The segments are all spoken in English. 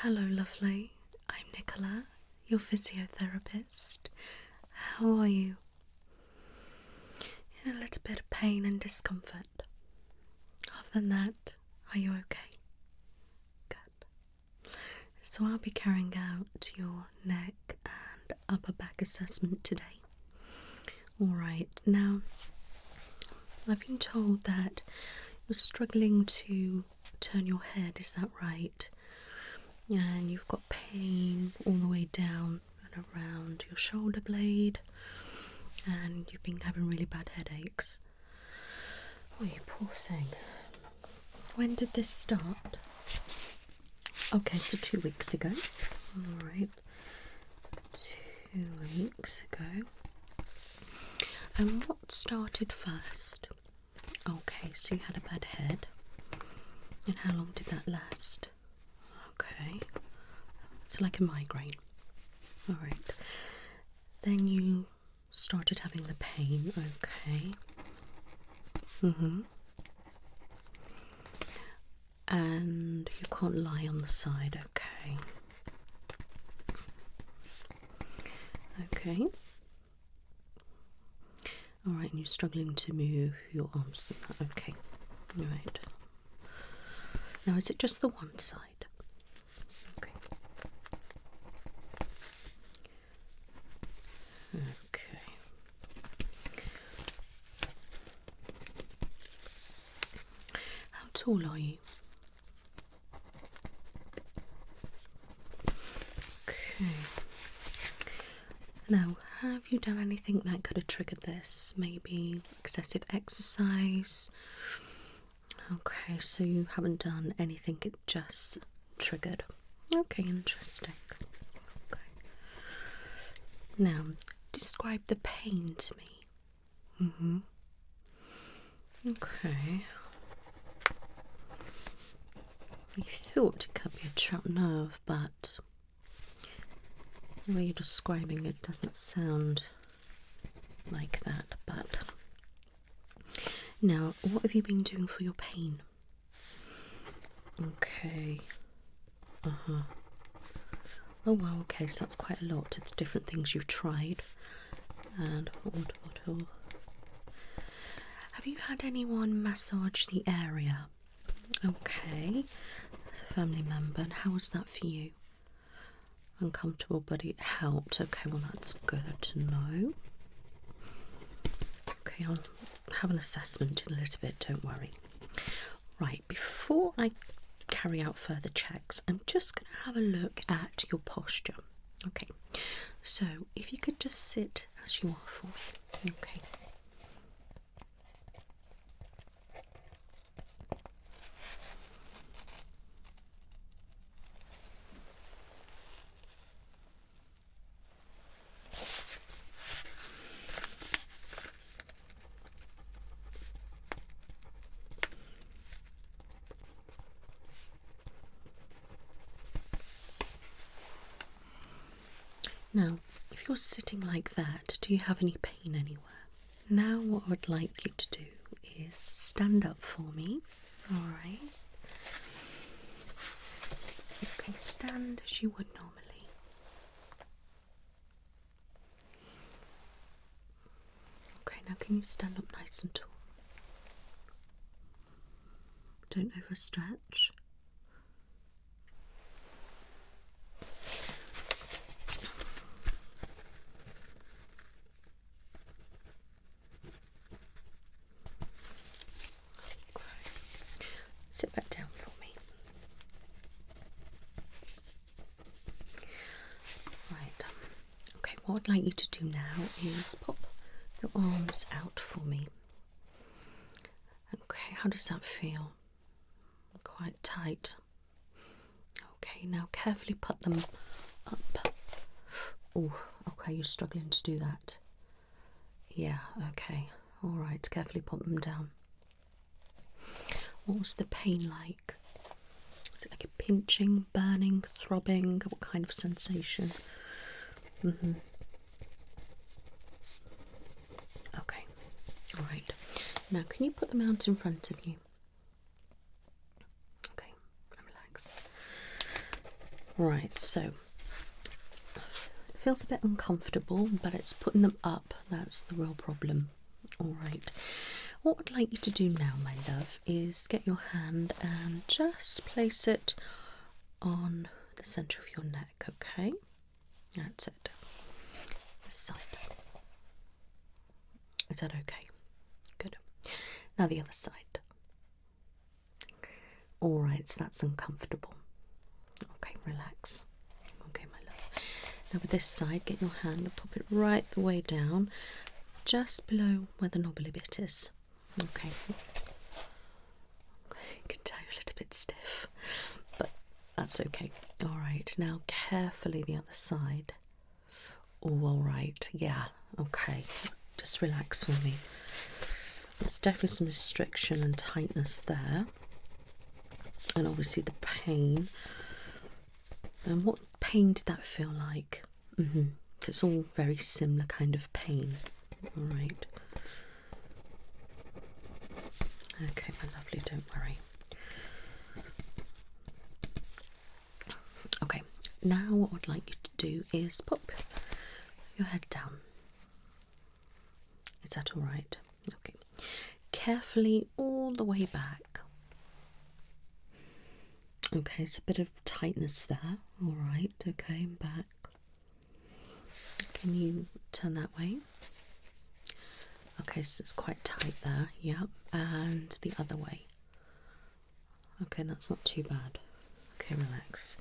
Hello, lovely. I'm Nicola, your physiotherapist. How are you? In a little bit of pain and discomfort. Other than that, are you okay? Good. So I'll be carrying out your neck and upper back assessment today. Alright, now I've been told that you're struggling to turn your head, is that right? And you've got pain all the way down and around your shoulder blade, and you've been having really bad headaches. Oh, you poor thing. When did this start? Okay, so 2 weeks ago. Alright, 2 weeks ago. And what started first? Okay, so you had a bad head. And how long did that last? Okay, it's like a migraine. Alright, then you started having the pain. Okay. And you can't lie on the side. Okay. Okay. Alright, and you're struggling to move your arms. Okay. Alright. Now, is it just the one side? Okay. Okay. How tall are you? Okay. Now, have you done anything that could have triggered this? Maybe excessive exercise? Okay, so you haven't done anything, it just triggered. Okay, interesting. Okay. Now, describe the pain to me. Okay. I thought it could be a trapped nerve, but the way you're describing it doesn't sound like that. But now, what have you been doing for your pain? Okay. Oh wow, okay, so that's quite a lot of the different things you've tried. And water bottle. Have you had anyone massage the area? Okay. Family member, and how was that for you? Uncomfortable, but it helped. Okay, well that's good to know. Okay, I'll have an assessment in a little bit, don't worry. Right, before I carry out further checks, I'm just going to have a look at your posture. Okay, so if you could just sit as you are for me. Okay. Now, if you're sitting like that, do you have any pain anywhere? Now what I would like you to do is stand up for me. Alright. Okay, stand as you would normally. Okay, now can you stand up nice and tall? Don't overstretch. Sit back down for me. Right. Okay, what I'd like you to do now is pop your arms out for me. Okay, how does that feel? Quite tight. Okay, now carefully put them up. Oh, okay, you're struggling to do that. Yeah, okay. Alright, carefully put them down. What was the pain like? Was it like a pinching, burning, throbbing? What kind of sensation? Okay, alright. Now, can you put them out in front of you? Okay, relax. Right, so it feels a bit uncomfortable, but it's putting them up that's the real problem. All right, what I'd like you to do now, my love, is get your hand and just place it on the centre of your neck, okay? That's it. This side. Is that okay? Good. Now the other side. All right, so that's uncomfortable. Okay, relax. Okay, my love. Now with this side, get your hand and pop it right the way down, just below where the knobbly bit is. Okay. Okay, you can tell you're a little bit stiff, but that's okay. All right, now carefully the other side. Oh, all right, yeah, okay. Just relax for me. There's definitely some restriction and tightness there, and obviously the pain. And what pain did that feel like? So it's all very similar kind of pain. All right. Okay, my lovely, don't worry. Okay, now what I'd like you to do is pop your head down. Is that all right? Okay. Carefully all the way back. Okay, it's a bit of tightness there. All right, okay, back. Can you turn that way? Okay, so it's quite tight there, yeah. And the other way. Okay, that's not too bad. Okay, relax.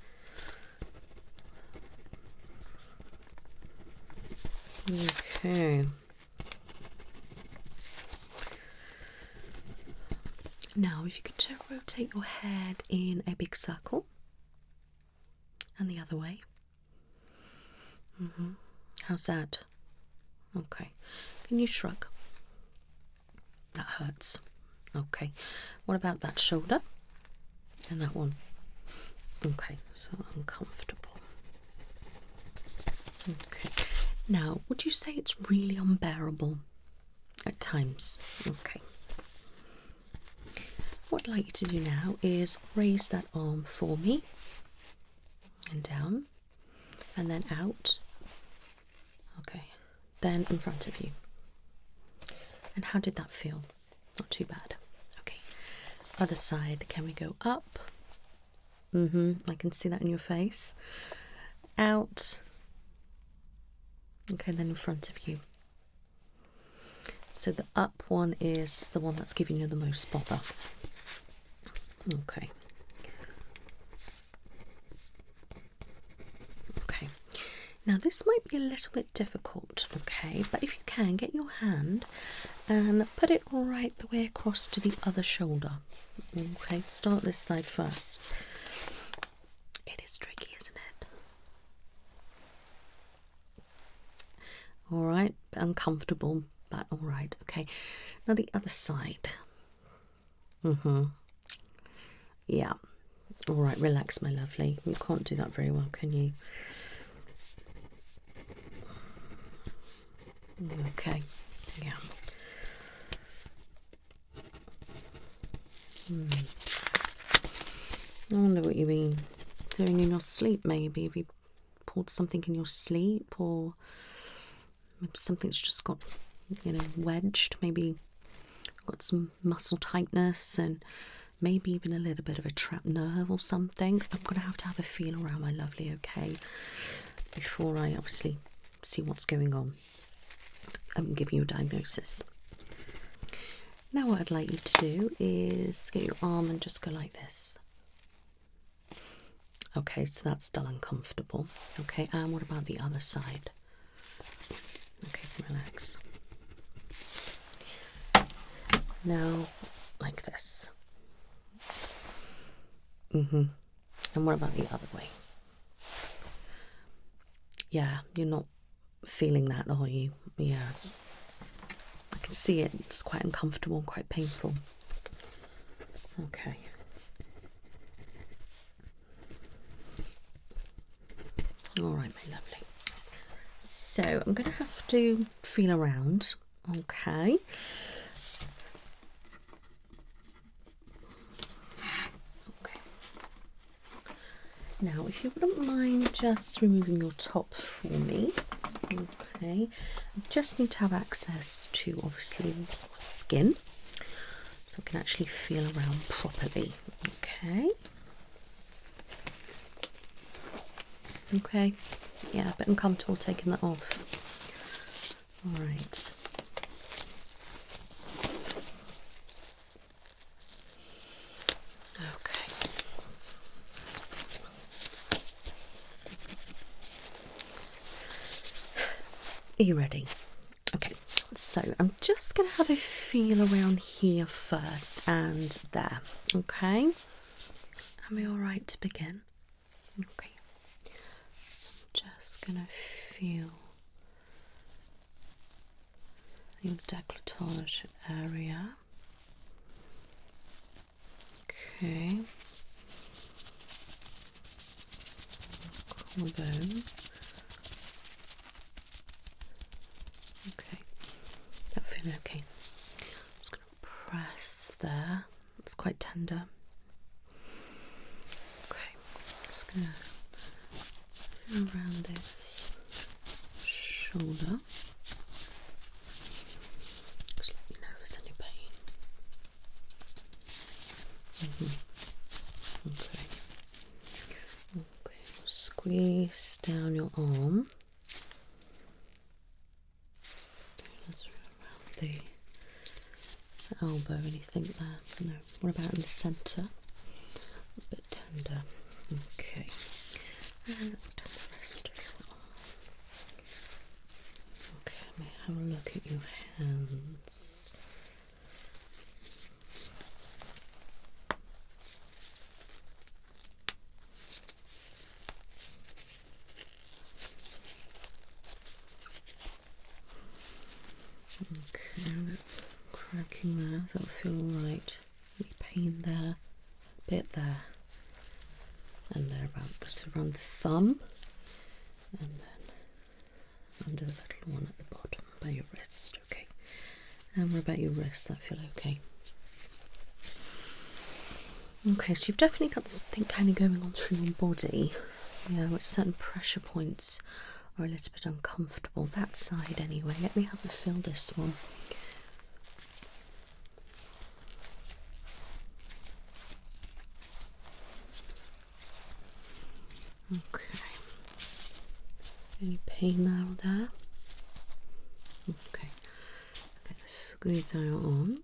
Okay. Now, if you could rotate your head in a big circle and the other way. How's that? Okay. Can you shrug? That hurts. Okay. What about that shoulder? And that one? Okay. So uncomfortable. Okay. Now, would you say it's really unbearable at times? Okay. What I'd like you to do now is raise that arm for me and down and then out. Okay, then in front of you. And how did that feel? Not too bad. Okay, other side. Can we go up? I can see that in your face. Out. Okay, then in front of you. So the up one is the one that's giving you the most bother. Okay. Okay. Now this might be a little bit difficult, okay, but if you can, get your hand and put it right the way across to the other shoulder. Okay, start this side first. It is tricky, isn't it? All right, bit uncomfortable, but all right. Okay, now the other side. Yeah. All right, relax, my lovely. You can't do that very well, can you? Okay. Yeah. I wonder what you mean. Doing in your sleep, maybe. Have you pulled something in your sleep, or maybe something's just got, wedged. Maybe got some muscle tightness and maybe even a little bit of a trapped nerve or something. I'm going to have a feel around, my lovely, okay? Before I obviously see what's going on and give you a diagnosis. Now what I'd like you to do is get your arm and just go like this. Okay, so that's still uncomfortable. Okay, and what about the other side? Okay, relax. Now, like this. And what about the other way? Yeah, you're not feeling that, are you? Yeah, I can see it. It's quite uncomfortable and quite painful. Okay. All right, my lovely. So I'm going to have to feel around. Okay. Now, if you wouldn't mind just removing your top for me. Okay, I just need to have access to, obviously, skin, so I can actually feel around properly. Okay. Okay, yeah, a bit uncomfortable taking that off. All right. Okay. Are you ready? Okay, so I'm just going to have a feel around here first and there. Okay. Am I all right to begin? Okay. Just going to feel your décolletage area. Okay. Collarbone. Okay. That feeling okay. I'm just going to press there. It's quite tender. Okay. Just going to feel around this shoulder. Just let me know if there's any pain. Okay. Okay. Squeeze down your arm. Just around the elbow. Anything there? No. What about in the centre? A bit tender. Okay. And let's do the rest of your arm. Okay, let me have a look at your hands. Okay, cracking there, that'll feel alright. Any pain there, a bit there, and there around the thumb, and then under the little one at the bottom by your wrist. Okay, and what about your wrist? That feel okay? Okay, so you've definitely got something kind of going on through your body, which certain pressure points are a little bit uncomfortable. That side anyway. Let me have a feel this one. Okay. Any pain there or there? Okay. Let's squeeze that on.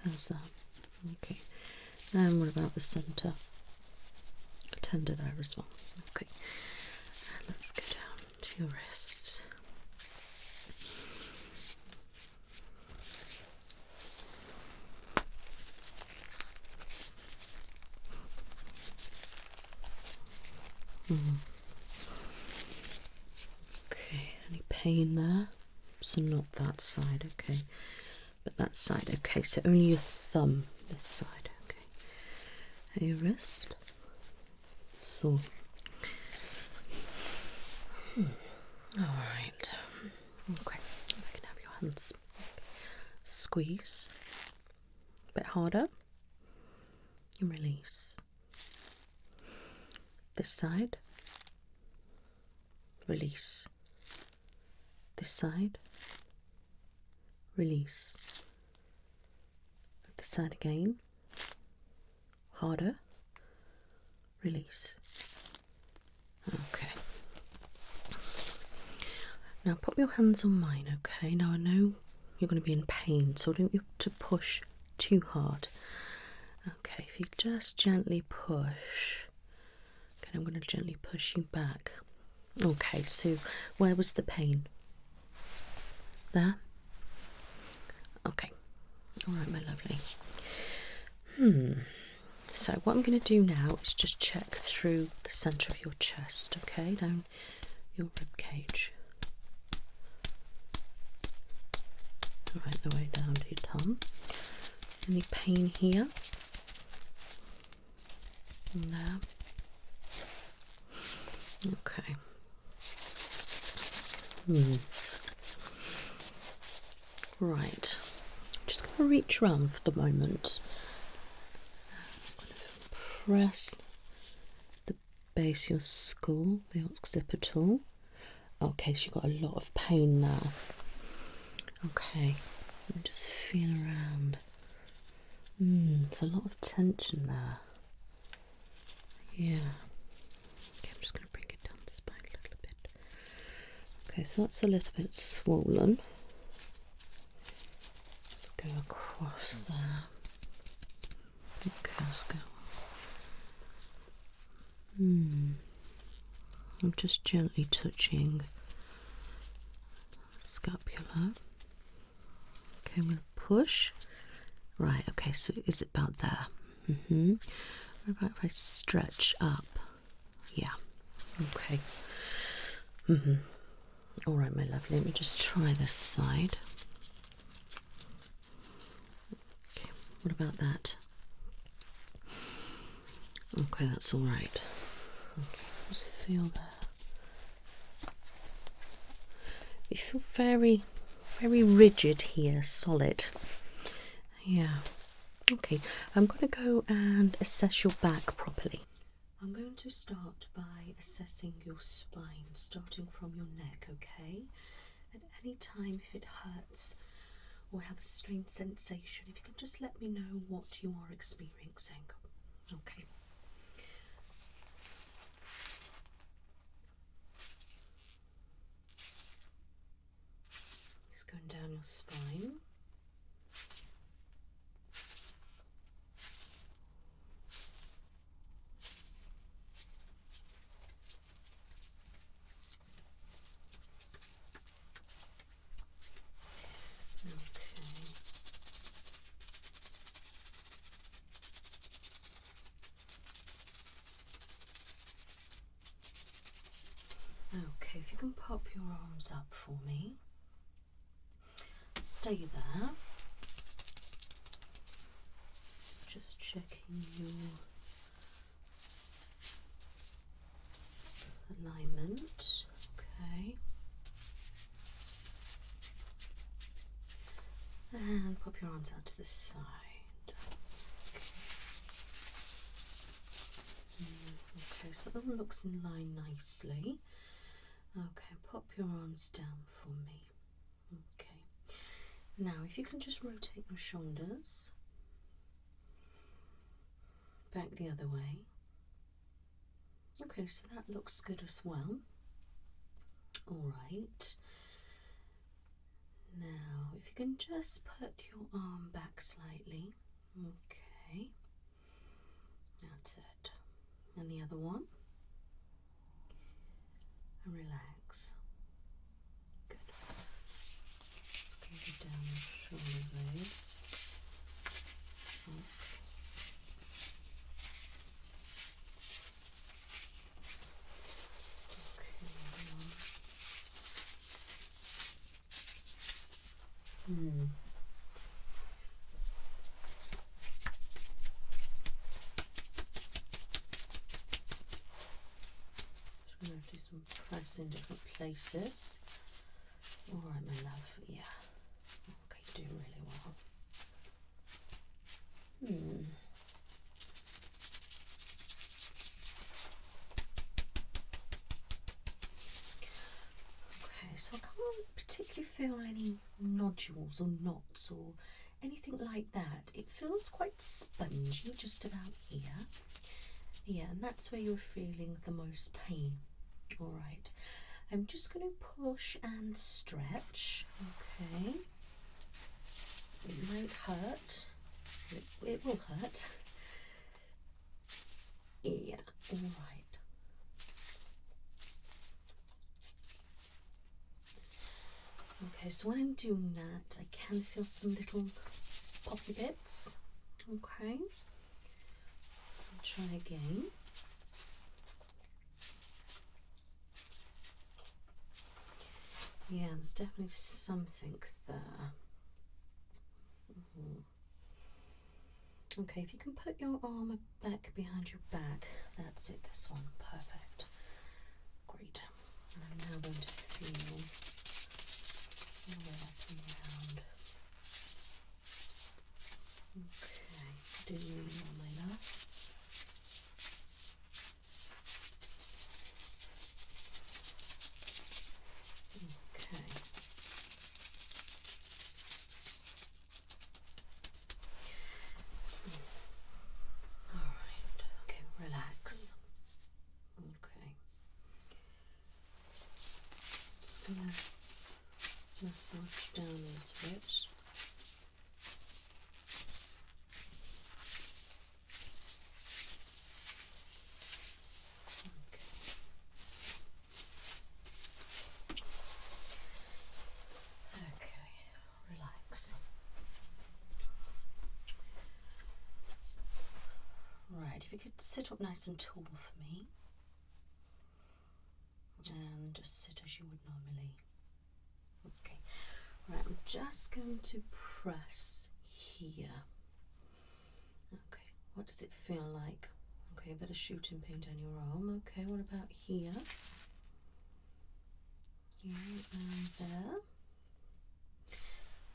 How's that? Okay. And what about the centre? Tender there as well. Okay. And let's go down to your wrists. Okay, any pain there? So not that side, okay. But that side, okay. So only your thumb, this side, okay. And your wrist. So, alright. Okay, I can have your hands. Squeeze. A bit harder. And release. This side. Release. This side. Release. This side again. Harder. Release. Okay. Now put your hands on mine, okay? Now I know you're going to be in pain, so I don't want you to push too hard. Okay, if you just gently push. Okay, I'm going to gently push you back. Okay, so where was the pain? There? Okay. Alright, my lovely. So what I'm going to do now is just check through the centre of your chest, okay, down your rib cage. Right the way down to your tongue. Any pain here? And there. Okay. Right. I'm just going to reach round for the moment. press the base of your skull, the occipital. Okay, so you've got a lot of pain there. Okay, let me just feel around. There's a lot of tension there. Yeah. Okay, I'm just going to bring it down the spine a little bit. Okay, so that's a little bit swollen. Let's go across there. Okay, let's go. I'm just gently touching the scapula. Okay, I'm going to push. Right, okay, so is it about there? What about if I stretch up? Yeah, okay. All right, my lovely, let me just try this side. Okay, what about that? Okay, that's all right. Okay, just feel there. You feel very, very rigid here, solid. Yeah. Okay, I'm going to go and assess your back properly. I'm going to start by assessing your spine, starting from your neck, okay? At any time if it hurts or have a strange sensation, if you can just let me know what you are experiencing. Okay. Just going down your spine. Okay, if you can pop your arms up for me. Stay there. Just checking your alignment. Okay. And pop your arms out to the side. Okay, so that one looks in line nicely. Okay, pop your arms down for me. Okay. Now, if you can just rotate your shoulders back the other way. Okay, so that looks good as well. All right. Now, if you can just put your arm back slightly. Okay. That's it. And the other one. And relax. Good. Go down your shoulder blade. Just going to do some press in different places. All right, my love. Yeah. Okay, you do really well. Okay, so I can't particularly feel any nodules or knots or anything like that. It feels quite spongy just about here. Yeah, and that's where you're feeling the most pain. All right, I'm just going to push and stretch. Okay, it might hurt. It will hurt. Yeah, all right. Okay, so when I'm doing that, I can feel some little poppy bits. Okay, I'll try again. Yeah, there's definitely something there. Okay, if you can put your arm back behind your back, that's it, this one, perfect. Great. And I'm now going to feel all the way up and round. Okay, do really well, my love. massage down into it. Okay, relax. Right, if you could sit up nice and tall for me. And just sit as you would normally. Okay, right, I'm just going to press here. Okay, what does it feel like? Okay, a bit of shooting pain down your arm. Okay, what about here? Here and there.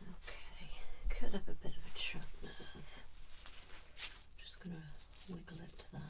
Okay, cut up a bit of a trapped nerve. Just going to wiggle it there.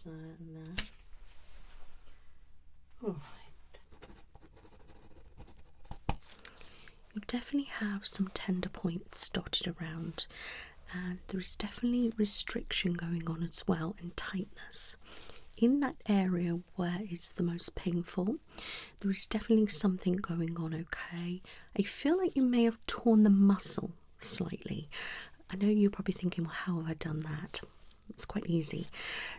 That and there. All right. You definitely have some tender points dotted around, and there is definitely restriction going on as well, and tightness in that area where it's the most painful. There is definitely something going on. Okay, I feel like you may have torn the muscle slightly. I know you're probably thinking, well, how have I done that? It's quite easy.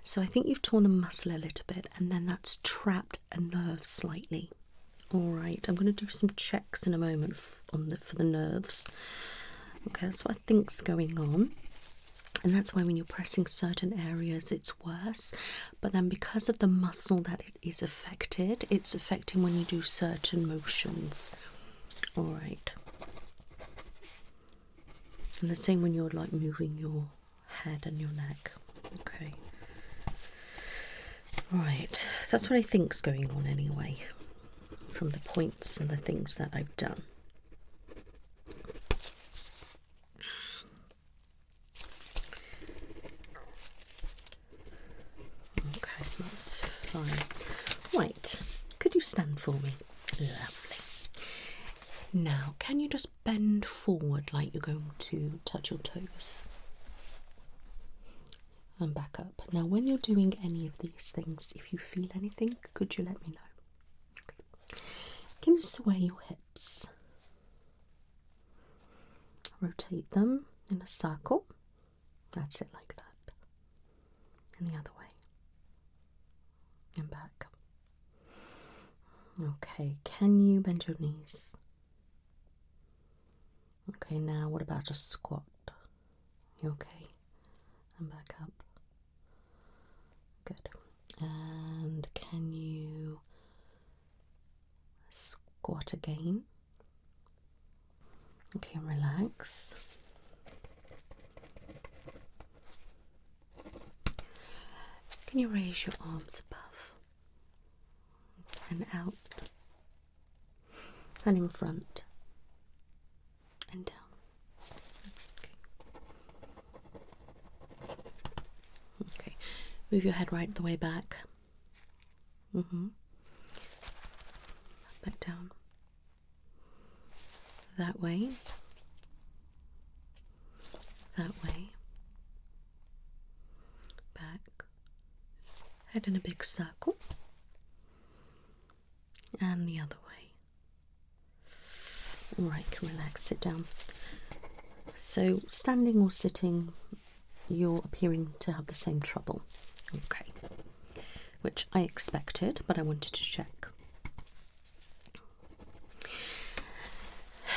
So I think you've torn the muscle a little bit, and then that's trapped a nerve slightly. All right, I'm going to do some checks in a moment for the nerves. Okay, that's what I think's going on. And that's why when you're pressing certain areas, it's worse. But then because of the muscle that it is affected, it's affecting when you do certain motions. All right. And the same when you're like moving your head and your neck. Okay. Right, so that's what I think's going on anyway, from the points and the things that I've done. Okay, that's fine. Right, could you stand for me? Lovely. Now, can you just bend forward like you're going to touch your toes? And back up. Now, when you're doing any of these things, if you feel anything, could you let me know? Okay. Can you sway your hips? Rotate them in a circle. That's it, like that. And the other way. And back. Okay, can you bend your knees? Okay, now what about a squat? You okay? And back up. Good. And can you squat again? Okay, and relax. Can you raise your arms above and out and in front and down? Okay. Move your head right the way back. Back down. That way. That way. Back. head in a big circle, and the other way. All right, relax, sit down. So standing or sitting, you're appearing to have the same trouble. Okay, which I expected, but I wanted to check.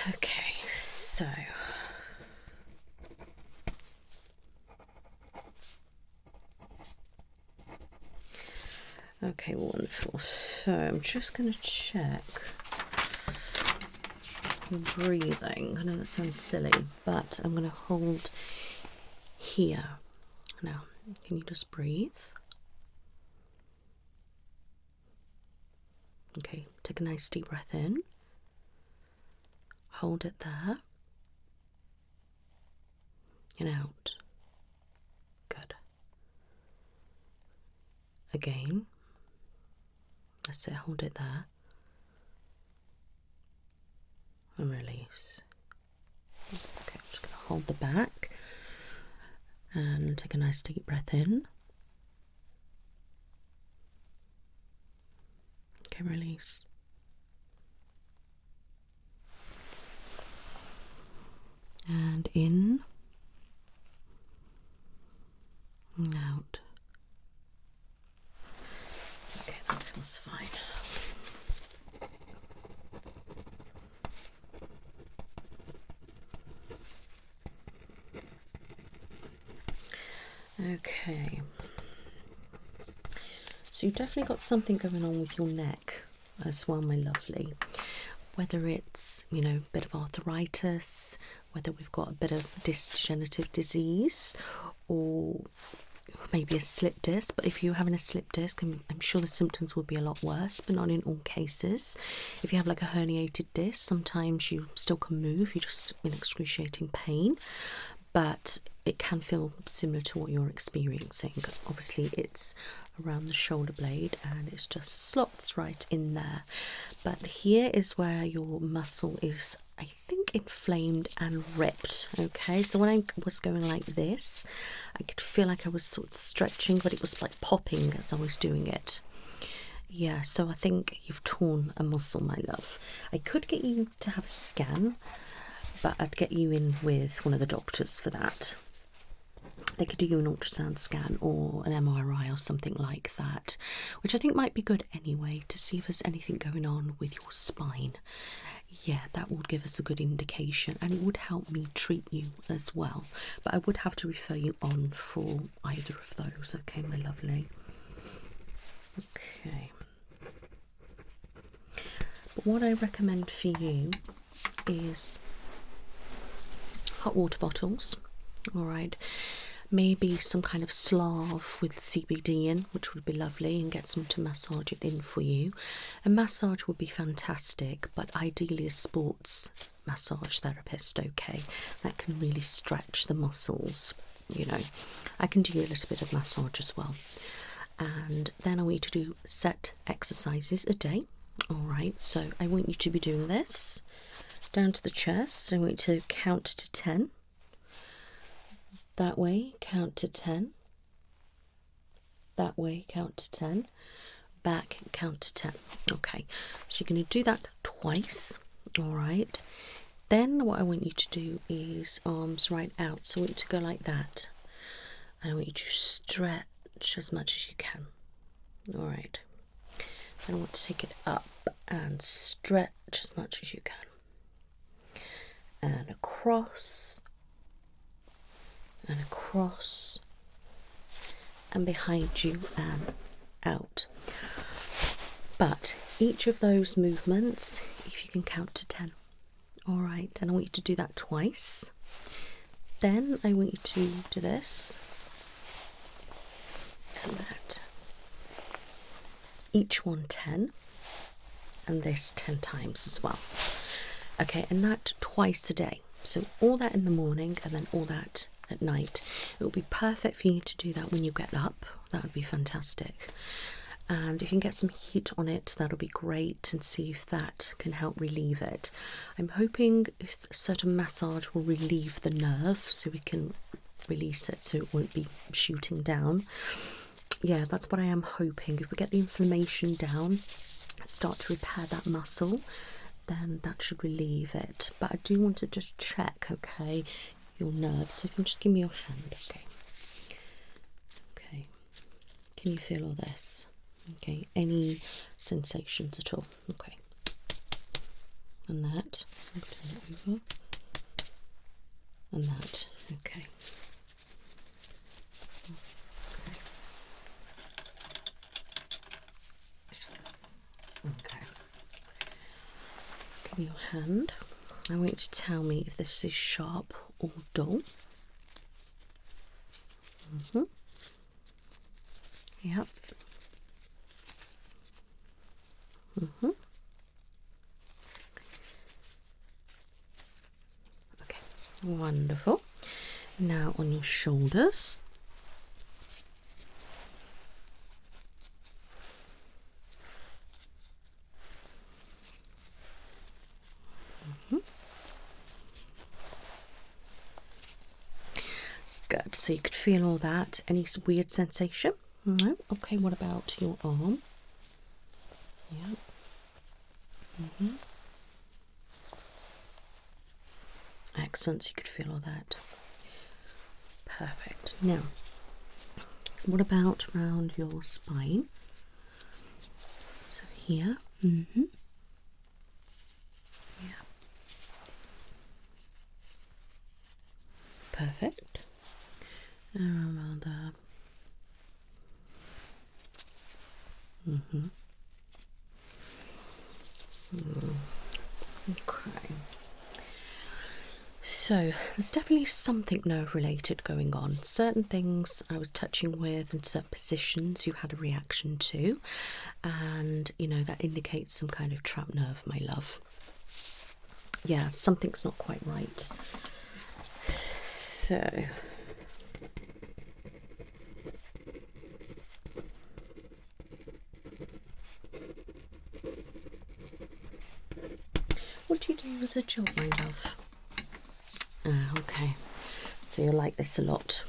Okay, so okay, wonderful. So I'm just going to check your breathing. I know that sounds silly, but I'm going to hold here. Now, can you just breathe? Okay, take a nice deep breath in. Hold it there. And out. Good. Again. That's it, hold it there. And release. Okay, I'm just going to hold the back. And take a nice deep breath in. Okay, release. And in. And out. Okay, that feels fine. Okay, so you've definitely got something going on with your neck as well, my lovely. Whether it's, you know, a bit of arthritis, whether we've got a bit of disc degenerative disease, or maybe a slip disc. But if you're having a slip disc, I'm sure the symptoms will be a lot worse, but not in all cases. If you have like a herniated disc, sometimes you still can move, you're just in excruciating pain, but it can feel similar to what you're experiencing. Obviously it's around the shoulder blade and it's just slots right in there. But here is where your muscle is, I think, inflamed and ripped. Okay, so when I was going like this, I could feel like I was sort of stretching, but it was like popping as I was doing it. Yeah, so I think you've torn a muscle, my love. I could get you to have a scan, but I'd get you in with one of the doctors for that. They could do you an ultrasound scan or an MRI or something like that, which I think might be good anyway, to see if there's anything going on with your spine. Yeah, that would give us a good indication, and it would help me treat you as well. But I would have to refer you on for either of those, okay, my lovely? Okay. But what I recommend for you is hot water bottles, all right? Maybe some kind of Slav with CBD in, which would be lovely, and get some to massage it in for you. A massage would be fantastic, but ideally a sports massage therapist, okay? That can really stretch the muscles, you know. I can do you a little bit of massage as well. And then I want you to do set exercises a day, all right? So I want you to be doing this down to the chest. I want you to count to 10. That way, count to 10. That way, count to 10. Back, count to 10. Okay, so you're going to do that twice, all right? Then what I want you to do is arms right out. So I want you to go like that. And I want you to stretch as much as you can. All right. Then I want to take it up and stretch as much as you can. And across. And across, and behind you, and out. But each of those movements, if you can count to 10, all right, and I want you to do that twice. Then I want you to do this and that. Each one 10, and this 10 times as well. Okay, and that twice a day. So all that in the morning and then all that at night. It would be perfect for you to do that when you get up. That would be fantastic. And if you can get some heat on it, that'll be great, and see if that can help relieve it. I'm hoping if a certain massage will relieve the nerve so we can release it so it won't be shooting down. Yeah, that's what I am hoping. If we get the inflammation down, start to repair that muscle, then that should relieve it. But I do want to just check, okay, your nerves. So if you'll just give me your hand, okay. Okay. Can you feel all this? Okay. Any sensations at all? Okay. And that. Turn it over. And that. Okay. Okay. Give me your hand. I want you to tell me if this is sharp or dull. Yep. Okay. Wonderful. Now on your shoulders. Good. So you could feel all that. Any weird sensation? No. Okay. What about your arm? Yeah. Excellent. So you could feel all that. Perfect. Now, what about around your spine? So here. Yeah. Perfect. Around there. Okay. So there's definitely something nerve related going on. Certain things I was touching with and certain positions you had a reaction to, and you know that indicates some kind of trapped nerve, my love. Yeah, something's not quite right. So what do you do as a job, my love? Okay, so you like this a lot.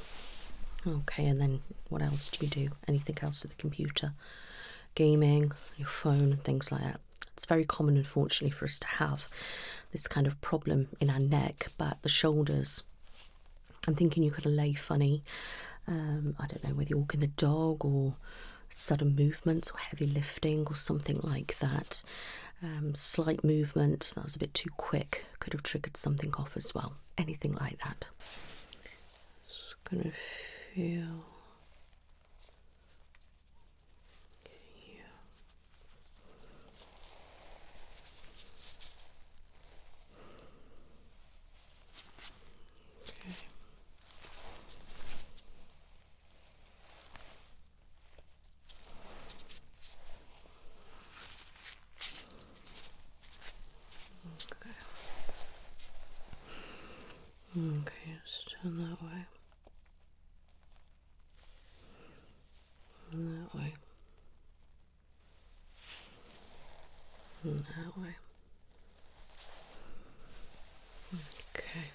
Okay, and then what else do you do? Anything else with the computer? Gaming, your phone, and things like that. It's very common, unfortunately, for us to have this kind of problem in our neck, but the shoulders, I'm thinking you could lay funny. I don't know, whether you're walking the dog or sudden movements or heavy lifting or something like that. Slight movement that was a bit too quick could have triggered something off as well. Anything like that. Just gonna feel here. Okay, let's turn that way. And that way. And that way. Okay.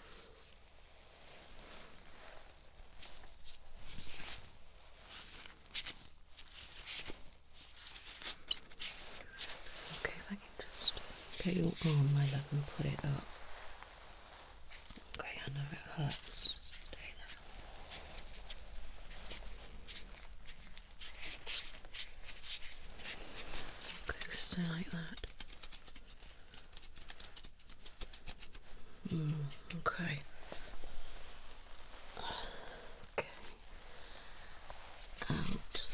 Okay, if I can just get your arm, my love, and put it up. Okay, I know it hurts. Just stay there. Okay, stay like that. Okay. Okay. Out.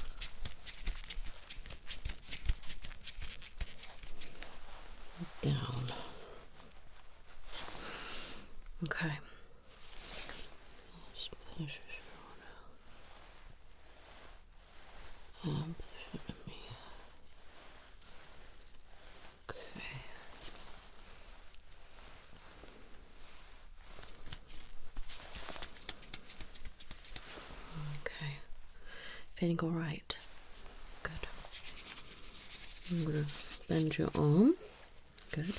Down. Okay. Let's push it around. Push it at me. Okay. Okay. Feeling all right? Good. I'm going to bend your arm. Good.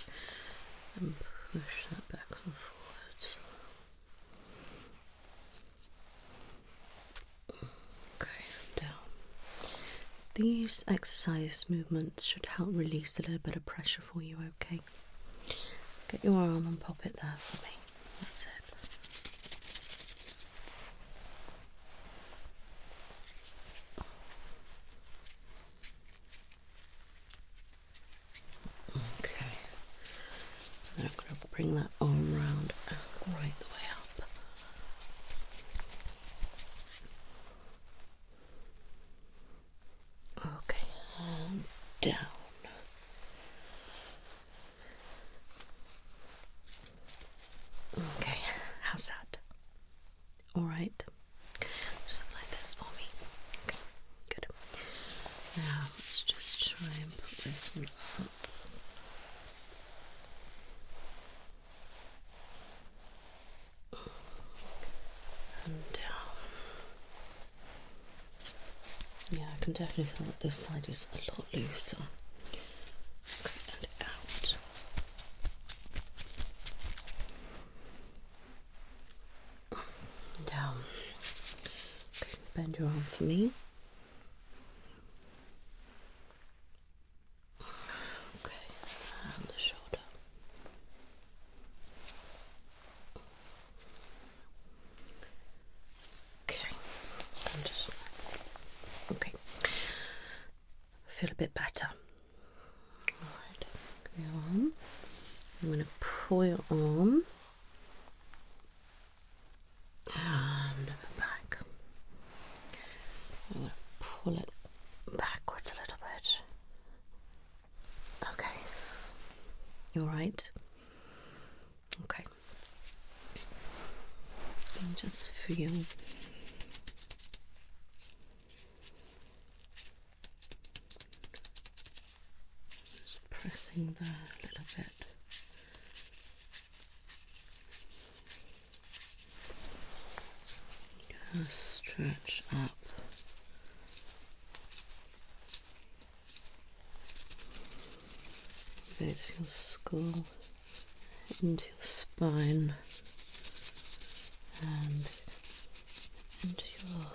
And push that back and forwards. Okay, down. these exercise movements should help release a little bit of pressure for you, okay? Get your arm and pop it there for me. That's it. Okay. Now I'm going to bring that arm round right the way up. Okay, and down. Okay, how's that? Alright. Just like this for me. Okay, good. Now let's just try and put this one up. And down. Yeah, I can definitely feel that this side is a lot looser. Okay, and out. Down. Okay, bend your arm for me. Okay, and the shoulder. Okay, and just okay. Feel a bit better. Alright, your arm. I'm going to pull your arm and back. I'm going to pull it backwards a little bit. Okay. You alright? Okay. And just feel just pressing there a little bit. Just stretch up. Bit your skull into your spine and into your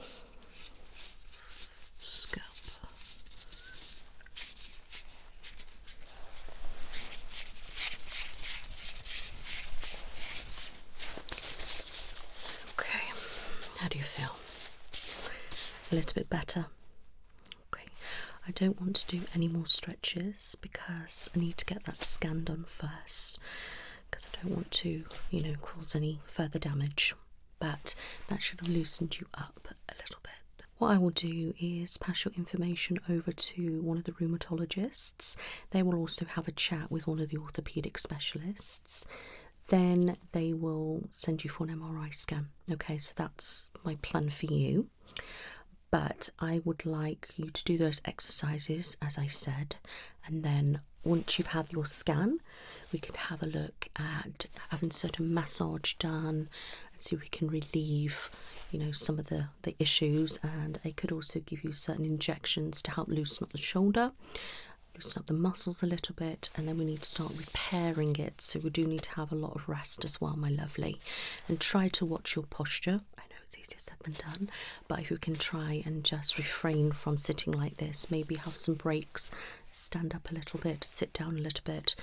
scalp. Okay, how do you feel? A little bit better? Okay, I don't want to do any more stretches because I need to get that scan done first, because I don't want to, cause any further damage, but that should have loosened you up a little bit. What I will do is pass your information over to one of the rheumatologists. They will also have a chat with one of the orthopaedic specialists. Then they will send you for an MRI scan. Okay, so that's my plan for you. But I would like you to do those exercises, as I said, and then once you've had your scan, we can have a look at having certain massage done and see if we can relieve, some of the issues. And I could also give you certain injections to help loosen up the shoulder, loosen up the muscles a little bit, and then we need to start repairing it. So we do need to have a lot of rest as well, my lovely. And try to watch your posture. I know it's easier said than done, but if you can try and just refrain from sitting like this, maybe have some breaks, stand up a little bit, sit down a little bit,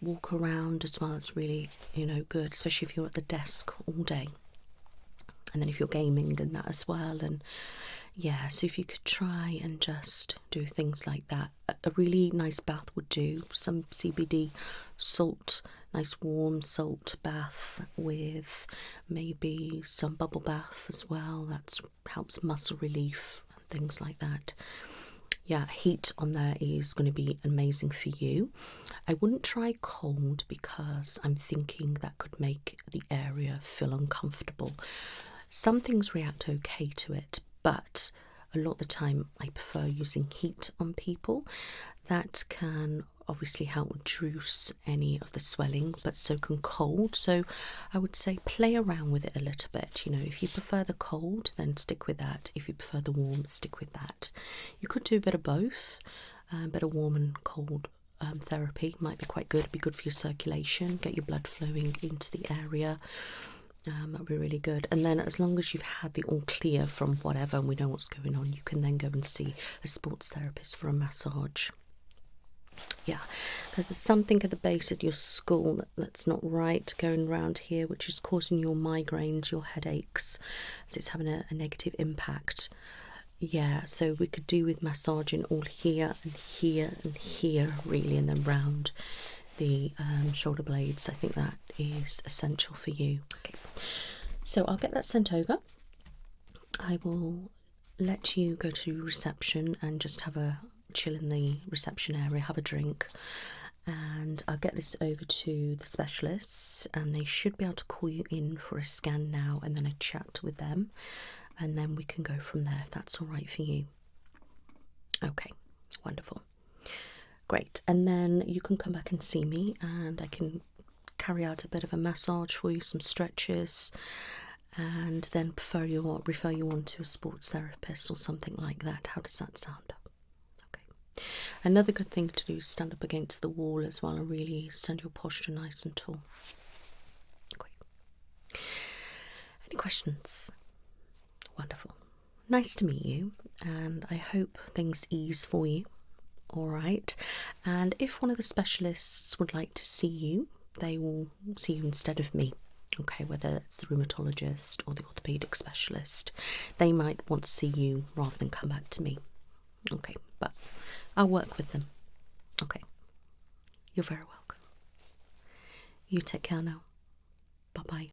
walk around as well. It's really, good, especially if you're at the desk all day. And then if you're gaming and that as well. And yeah, so if you could try and just do things like that. A really nice bath would do. Some CBD salt, nice warm salt bath with maybe some bubble bath as well. That helps muscle relief and things like that. Yeah, heat on there is going to be amazing for you. I wouldn't try cold because I'm thinking that could make the area feel uncomfortable. Some things react okay to it, but a lot of the time I prefer using heat on people. That can obviously help reduce any of the swelling, but so can cold. So I would say play around with it a little bit. If you prefer the cold, then stick with that. If you prefer the warm, stick with that. You could do a bit of both. A bit of warm and cold therapy might be quite good. It'd be good for your circulation, get your blood flowing into the area. That'll be really good. And then as long as you've had the all clear from whatever and we know what's going on, you can then go and see a sports therapist for a massage. Yeah, because there's something at the base of your skull that's not right going around here, which is causing your migraines, your headaches, as it's having a negative impact. Yeah, so we could do with massaging all here and here and here, really, and then round the shoulder blades. I think that is essential for you. Okay, so I'll get that sent over. I will let you go to reception and just have a chill in the reception area, have a drink, and I'll get this over to the specialists and they should be able to call you in for a scan now and then a chat with them, and then we can go from there if that's all right for you. Okay, wonderful. Great, and then you can come back and see me and I can carry out a bit of a massage for you, some stretches, and then refer you on to a sports therapist or something like that. How does that sound? Okay. Another good thing to do is stand up against the wall as well and really stand your posture nice and tall. Okay. Any questions? Wonderful. Nice to meet you, and I hope things ease for you. All right, and if one of the specialists would like to see you, they will see you instead of me. Okay, whether it's the rheumatologist or the orthopedic specialist, they might want to see you rather than come back to me. Okay, but I'll work with them. Okay, you're very welcome. You take care now. Bye-bye.